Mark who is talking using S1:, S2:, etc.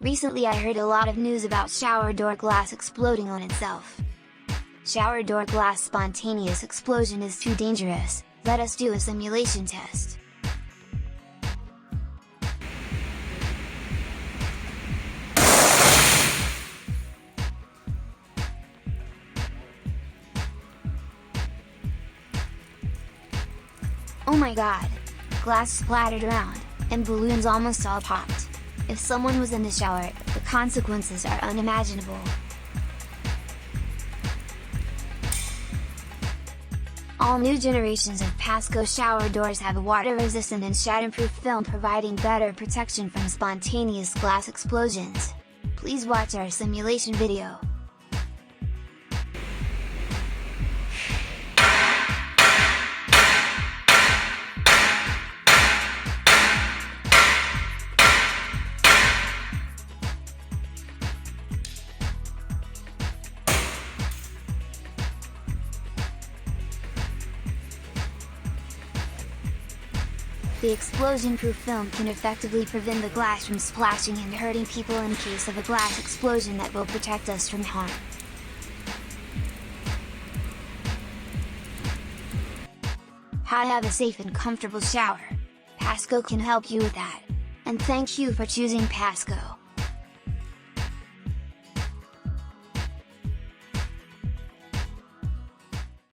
S1: Recently I heard a lot of news about shower door glass exploding on itself. Shower door glass spontaneous explosion is too dangerous. Let us do a simulation test. Oh my god! Glass splattered around, and balloons almost all popped. If someone was in the shower, the consequences are unimaginable. All new generations of PASGO shower doors have water-resistant and shatter-proof film providing better protection from spontaneous glass explosions. Please watch our simulation video. The explosion-proof film can effectively prevent the glass from splashing and hurting people in case of a glass explosion that will protect us from harm. How to have a safe and comfortable shower? PASGO can help you with that. And thank you for choosing PASGO.